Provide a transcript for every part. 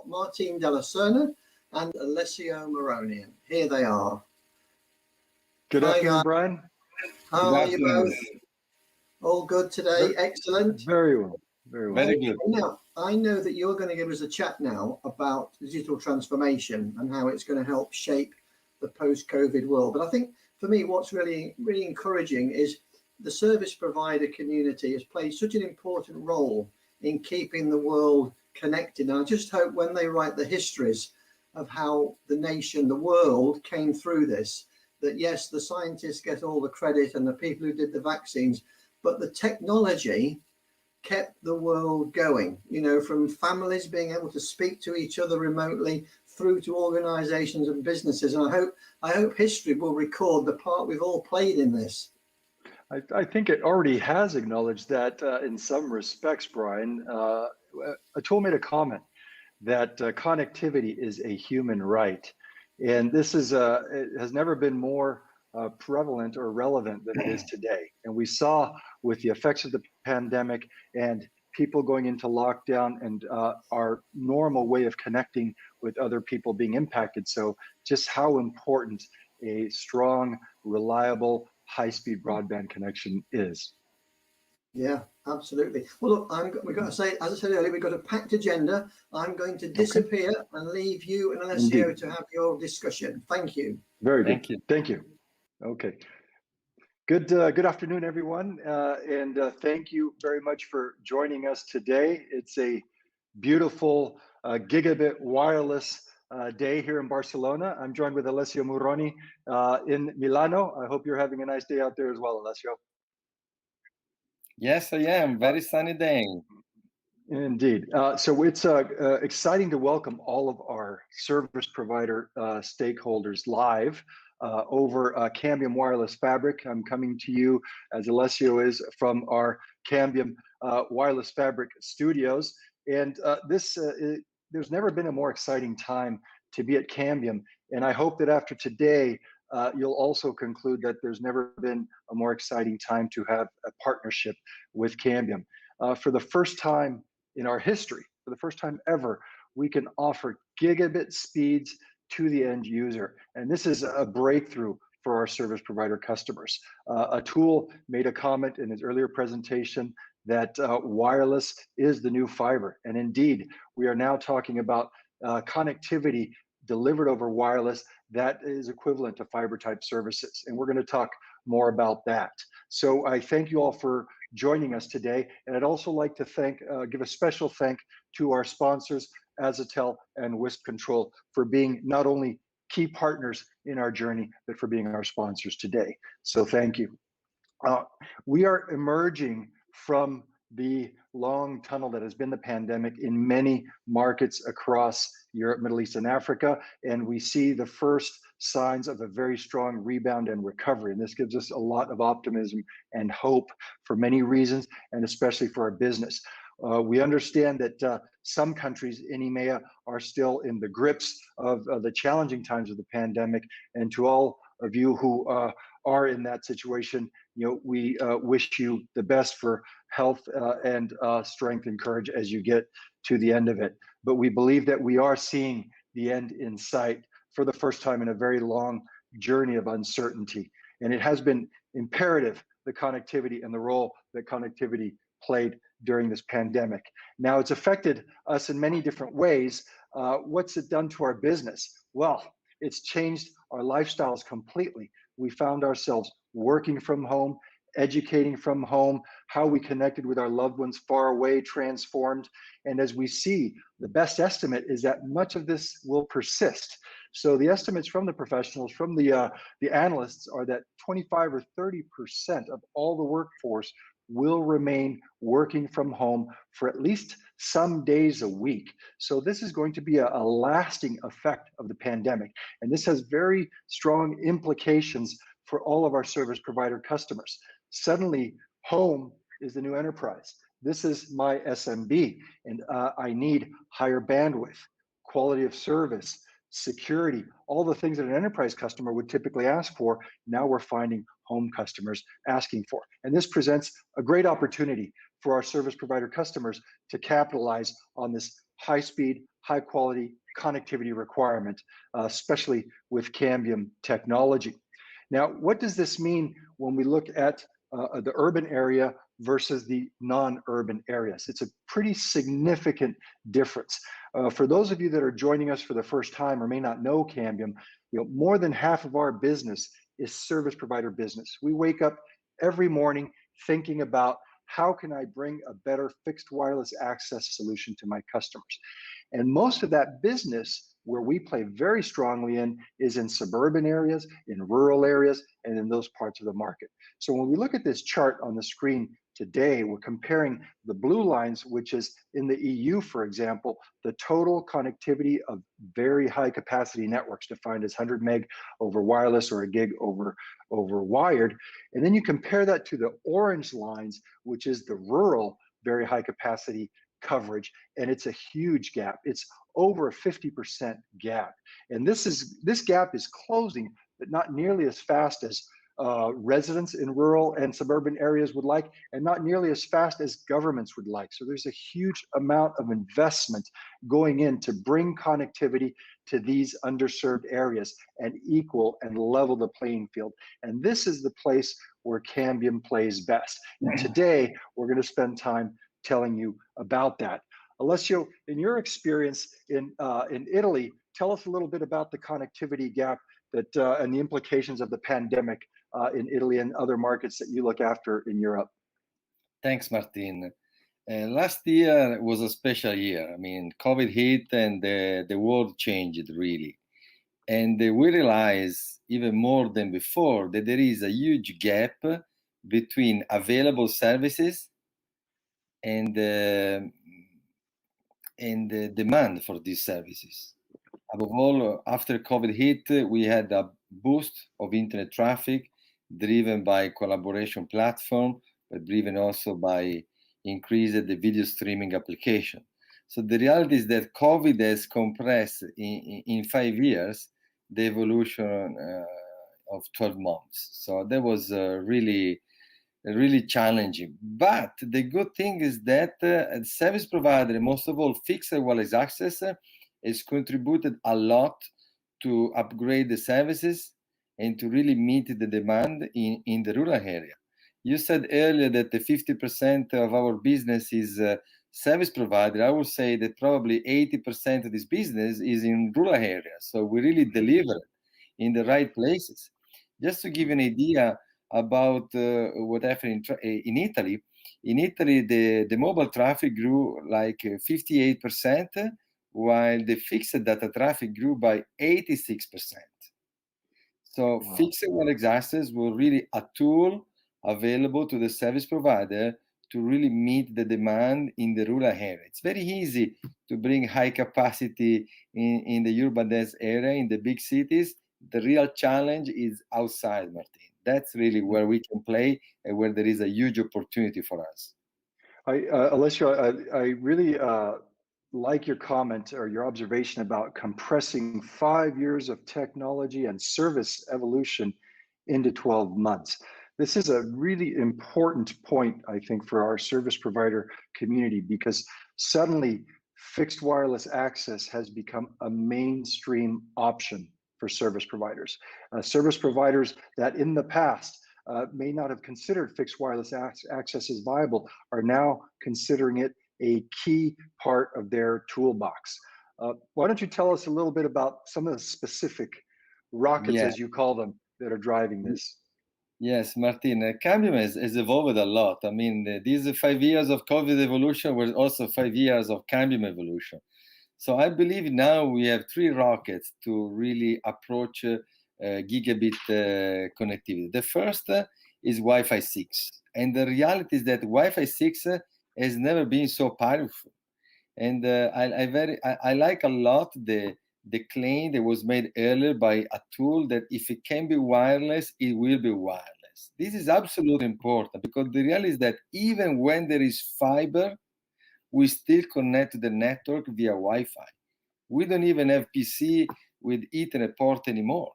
got Martin Della Serna and Alessio Moroni. Here they are. Good afternoon, Brian. How are you both? All good today? Excellent. Very well. Very well. Very good. Now, I know that you're going to give us a chat now about digital transformation and how it's going to help shape the post-COVID world. But I think for me, what's really encouraging is the service provider community has played such an important role in keeping the world connected. And I just hope when they write the histories of how the nation, the world came through this, that yes, the scientists get all the credit and the people who did the vaccines, but the technology kept the world going, you know, from families being able to speak to each other remotely through to organizations and businesses. And I hope history will record the part we've all played in this. I think it already has acknowledged that in some respects, Brian. Atul made a comment that connectivity is a human right. And this is it has never been more prevalent or relevant than it is today. And we saw with the effects of the pandemic and people going into lockdown and our normal way of connecting with other people being impacted. So just how important a strong, reliable, high-speed broadband connection is. Yeah, absolutely. Well, look, we've got to say, as I said earlier, we've got a packed agenda. I'm going to disappear and leave you and Alessio to have your discussion. Thank you. Very good. Thank you. Thank you. Okay. Good afternoon, everyone. And thank you very much for joining us today. It's a beautiful gigabit wireless day here in Barcelona. I'm joined with Alessio Moroni in Milano. I hope you're having a nice day out there as well, Alessio. Yes, I am. Very sunny day. Indeed. So it's exciting to welcome all of our service provider stakeholders live over Cambium Wireless Fabric. I'm coming to you, as Alessio is, from our Cambium Wireless Fabric studios. And there's never been a more exciting time to be at Cambium. And I hope that after today, you'll also conclude that there's never been a more exciting time to have a partnership with Cambium. For the first time in our history, for the first time ever, we can offer gigabit speeds to the end user. And this is a breakthrough for our service provider customers. Atul made a comment in his earlier presentation that wireless is the new fiber. And indeed, we are now talking about connectivity delivered over wireless that is equivalent to fiber type services. And we're going to talk more about that. So I thank you all for joining us today. And I'd also like to give a special thank to our sponsors, Azatel and Wisp Control, for being not only key partners in our journey, but for being our sponsors today. So thank you. We are emerging from the long tunnel that has been the pandemic in many markets across Europe, Middle East, and Africa, and we see the first signs of a very strong rebound and recovery. And this gives us a lot of optimism and hope for many reasons, and especially for our business. We understand that some countries in EMEA are still in the grips of the challenging times of the pandemic, and to all of you who are in that situation, we wish you the best for health and strength and courage as you get to the end of it. But we believe that we are seeing the end in sight for the first time in a very long journey of uncertainty. And it has been imperative, the connectivity and the role that connectivity played during this pandemic. Now, it's affected us in many different ways. What's it done to our business? Well, it's changed our lifestyles completely. We found ourselves working from home, educating from home, how we connected with our loved ones far away transformed. And as we see, the best estimate is that much of this will persist. So the estimates from the professionals, from the analysts, are that 25 or 30% of all the workforce will remain working from home for at least some days a week. So this is going to be a lasting effect of the pandemic. And this has very strong implications for all of our service provider customers. Suddenly, home is the new enterprise. This is my SMB, and I need higher bandwidth, quality of service, security, all the things that an enterprise customer would typically ask for. Now we're finding home customers asking for. And this presents a great opportunity for our service provider customers to capitalize on this high-speed, high quality connectivity requirement, especially with Cambium technology. Now, what does this mean when we look at the urban area versus the non-urban areas? It's a pretty significant difference. For those of you that are joining us for the first time or may not know Cambium, more than half of our business is service provider business. We wake up every morning thinking about how can I bring a better fixed wireless access solution to my customers? And most of that business where we play very strongly in is in suburban areas, in rural areas, and in those parts of the market. So when we look at this chart on the screen today, we're comparing the blue lines, which is in the EU, for example, the total connectivity of very high capacity networks defined as 100 meg over wireless or a gig over wired. And then you compare that to the orange lines, which is the rural very high capacity coverage, and it's a huge gap. It's over a 50% gap. And this gap is closing, but not nearly as fast as residents in rural and suburban areas would like, and not nearly as fast as governments would like. So there's a huge amount of investment going in to bring connectivity to these underserved areas and equal and level the playing field. And this is the place where Cambium plays best. And today, we're going to spend time telling you about that. Alessio, in your experience in Italy, tell us a little bit about the connectivity gap that and the implications of the pandemic in Italy and other markets that you look after in Europe. Thanks, Martin. Last year was a special year. I mean, COVID hit and the world changed really. And we realized even more than before that there is a huge gap between available services and the demand for these services. Above all, after COVID hit, we had a boost of internet traffic driven by collaboration platform, but driven also by increased the video streaming application. So the reality is that COVID has compressed in 5 years the evolution of 12 months. So that was really challenging. But the good thing is that service provider, most of all fixed wireless access, has contributed a lot to upgrade the services and to really meet the demand in the rural area. You said earlier that the 50% of our business is service provider. I would say that probably 80% of this business is in rural areas. So we really deliver in the right places. Just to give you an idea about what happened in Italy. In Italy, the mobile traffic grew like 58%, while the fixed data traffic grew by 86%. So wow. Fixed wireless access was really a tool available to the service provider to really meet the demand in the rural area. It's very easy to bring high capacity in the urban dense area, in the big cities. The real challenge is outside, Martin. That's really where we can play and where there is a huge opportunity for us. Alessio, I really like your comment or your observation about compressing 5 years of technology and service evolution into 12 months. This is a really important point, I think, for our service provider community, because suddenly fixed wireless access has become a mainstream option for service providers. Service providers that in the past may not have considered fixed wireless access as viable are now considering it a key part of their toolbox. Why don't you tell us a little bit about some of the specific rockets, as you call them, that are driving this? Yes, Martin, Cambium has evolved a lot. I mean, these 5 years of COVID evolution were also 5 years of Cambium evolution. So I believe now we have 3 rockets to really approach gigabit connectivity. The first is Wi-Fi 6. And the reality is that Wi-Fi 6 has never been so powerful. And I like a lot the claim that was made earlier by Atul that if it can be wireless, it will be wireless. This is absolutely important because the reality is that even when there is fiber, we still connect to the network via Wi-Fi. We don't even have PC with Ethernet port anymore.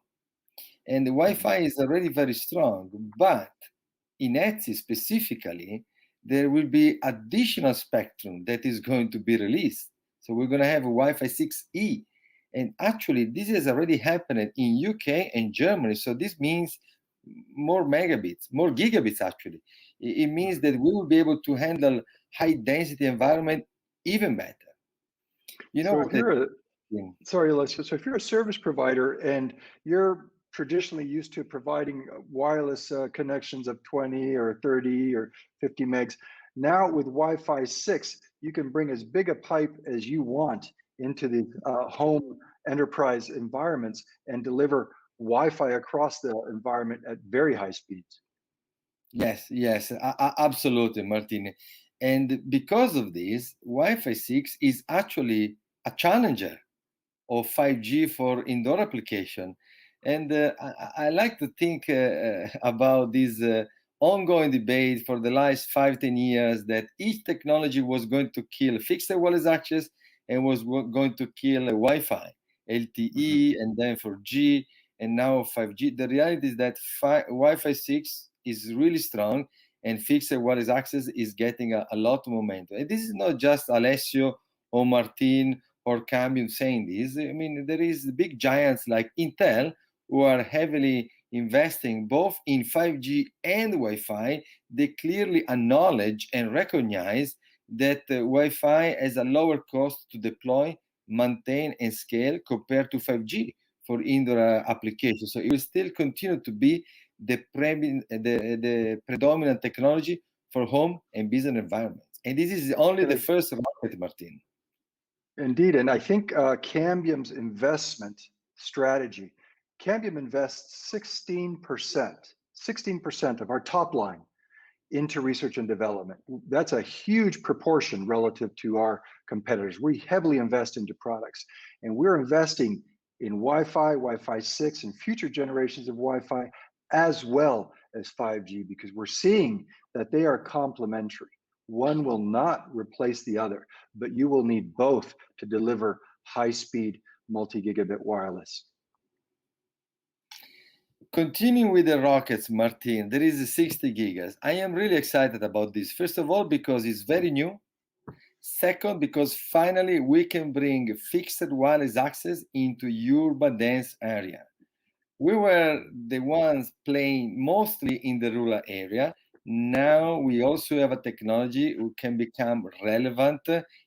And the Wi-Fi is already very strong, but in ETSI specifically, there will be additional spectrum that is going to be released. So we're going to have a Wi-Fi 6E. And actually, this has already happened in UK and Germany. So this means more megabits, more gigabits, actually. It means that we will be able to handle high density environment even better. You know So what if you're a, I- sorry, Alessio. So if you're a service provider and you're traditionally used to providing wireless connections of 20 or 30 or 50 megs, now with Wi-Fi 6, you can bring as big a pipe as you want into the home enterprise environments and deliver Wi-Fi across the environment at very high speeds. Yes, absolutely, Martin. And because of this, Wi-Fi 6 is actually a challenger of 5G for indoor application. And I like to think about this ongoing debate for the last 5-10 years that each technology was going to kill fixed wireless access and was going to kill Wi-Fi, LTE, and then 4G, and now 5G. The reality is that Wi-Fi 6 is really strong, and fixed wireless access is getting a lot of momentum. And this is not just Alessio or Martin or Cambium saying this. I mean, there is big giants like Intel who are heavily investing both in 5G and Wi-Fi. They clearly acknowledge and recognize that Wi-Fi has a lower cost to deploy, maintain, and scale compared to 5G for indoor applications. So it will still continue to be the predominant technology for home and business environments. And this is only the first rocket, Martin. Indeed, and I think Cambium's investment strategy, Cambium invests 16% of our top line into research and development. That's a huge proportion relative to our competitors. We heavily invest into products, and we're investing in Wi-Fi, Wi-Fi 6, and future generations of Wi-Fi, as well as 5G, because we're seeing that they are complementary. One will not replace the other, but you will need both to deliver high-speed multi-gigabit wireless. Continuing with the rockets, Martin, there is 60 gigas. I am really excited about this. First of all, because it's very new. Second, because finally we can bring fixed wireless access into urban dense area. We were the ones playing mostly in the rural area. Now we also have a technology who can become relevant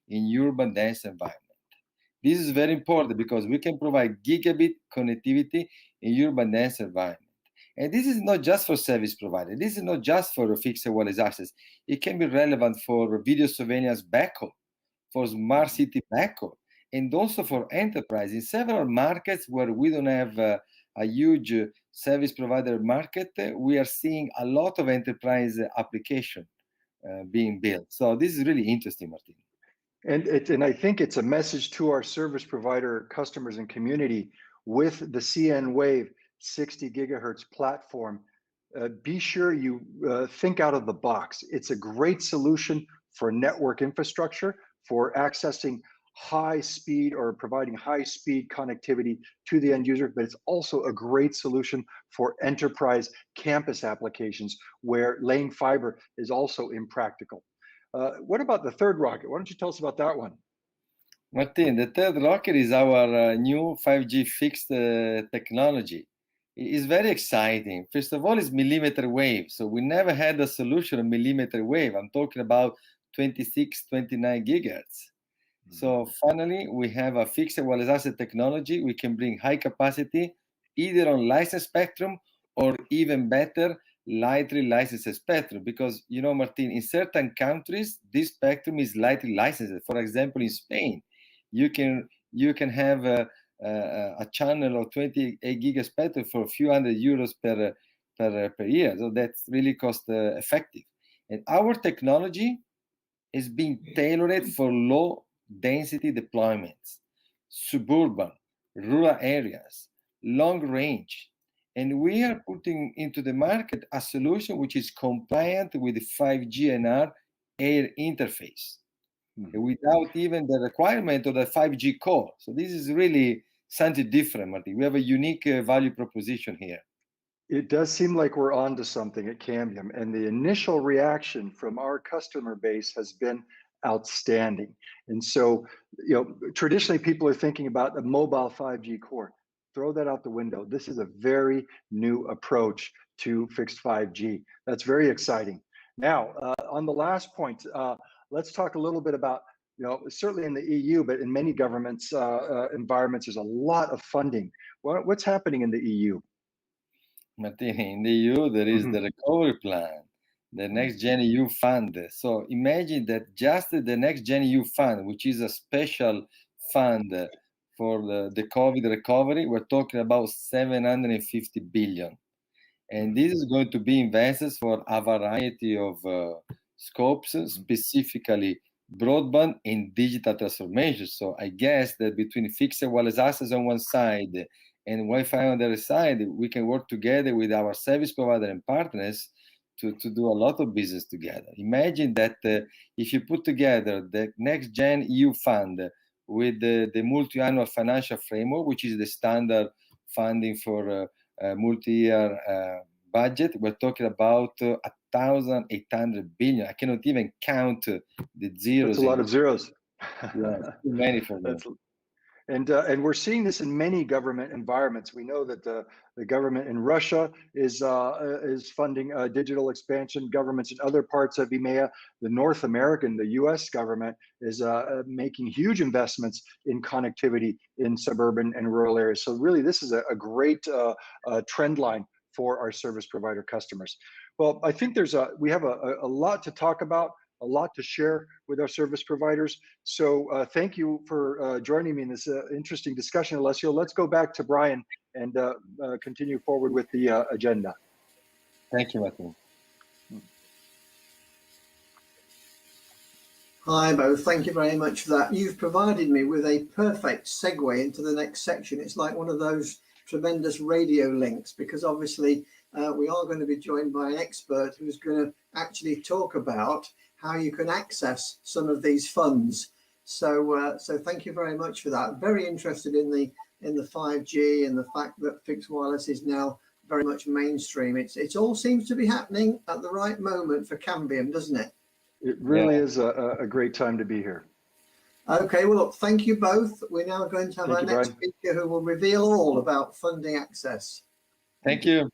in urban dense environment. This is very important because we can provide gigabit connectivity in urban dense environment. And this is not just for service provider. This is not just for fixed wireless access. It can be relevant for video surveillance backhaul, for smart city backhaul, and also for enterprise. In several markets where we don't have a huge service provider market, we are seeing a lot of enterprise application being built. So this is really interesting, Martin. And I think it's a message to our service provider customers and community with the cnWave 60 gigahertz platform. Be sure you think out of the box. It's a great solution for network infrastructure, for accessing high speed or providing high speed connectivity to the end user, but it's also a great solution for enterprise campus applications where laying fiber is also impractical. What about the third rocket? Why don't you tell us about that one? Martin, the third rocket is our new 5G fixed technology. It's very exciting. First of all, it's millimeter wave. So we never had a solution of millimeter wave. I'm talking about 26, 29 gigahertz. So finally, we have a fixed wireless access technology. We can bring high capacity either on licensed spectrum or even better, lightly licensed spectrum. Because, you know, Martin, in certain countries, this spectrum is lightly licensed. For example, in Spain, you can have a channel of 28 giga spectrum for a few hundred euros per year. So that's really cost effective. And our technology is being tailored for low density deployments, suburban, rural areas, long range. And we are putting into the market a solution which is compliant with the 5G NR air interface without even the requirement of the 5G core. So this is really something different, Martin. We have a unique value proposition here. It does seem like we're onto something at Cambium, and the initial reaction from our customer base has been outstanding. And so, traditionally people are thinking about the mobile 5G core. Throw that out the window. This is a very new approach to fixed 5G. That's very exciting. Now, on the last point, let's talk a little bit about, certainly in the EU, but in many governments environments, there's a lot of funding. What's happening in the EU? Martina, in the EU, there is the recovery plan, the Next Gen EU fund. So imagine that just the Next Gen EU fund, which is a special fund for the COVID recovery, we're talking about 750 billion. And this is going to be invested for a variety of scopes, specifically broadband and digital transformation. So I guess that between fixed wireless access on one side and Wi-Fi on the other side, we can work together with our service provider and partners to do a lot of business together. Imagine that if you put together the Next Gen EU fund with the multi-annual financial framework, which is the standard funding for multi-year budget, we're talking about 1,800 billion. I cannot even count the zeros. That's a lot of zeros. Yeah, too many for them. And we're seeing this in many government environments. We know that the government in Russia is funding digital expansion. Governments in other parts of EMEA, the North American, the U.S. government is making huge investments in connectivity in suburban and rural areas. So really, this is a great trend line for our service provider customers. Well, I think we have a lot to talk about, a lot to share with our service providers. So thank you for joining me in this interesting discussion, Alessio. Let's go back to Brian and continue forward with the agenda. Thank you, Martin. Hi both, thank you very much for that. You've provided me with a perfect segue into the next section. It's like one of those tremendous radio links, because obviously we are going to be joined by an expert who's going to actually talk about how you can access some of these funds. So thank you very much for that. Very interested in the 5G and the fact that fixed wireless is now very much mainstream. It all seems to be happening at the right moment for Cambium, doesn't it? It really is a great time to be here. Okay, well, look, thank you both. We're now going to have our next speaker who will reveal all about funding access. Thank you.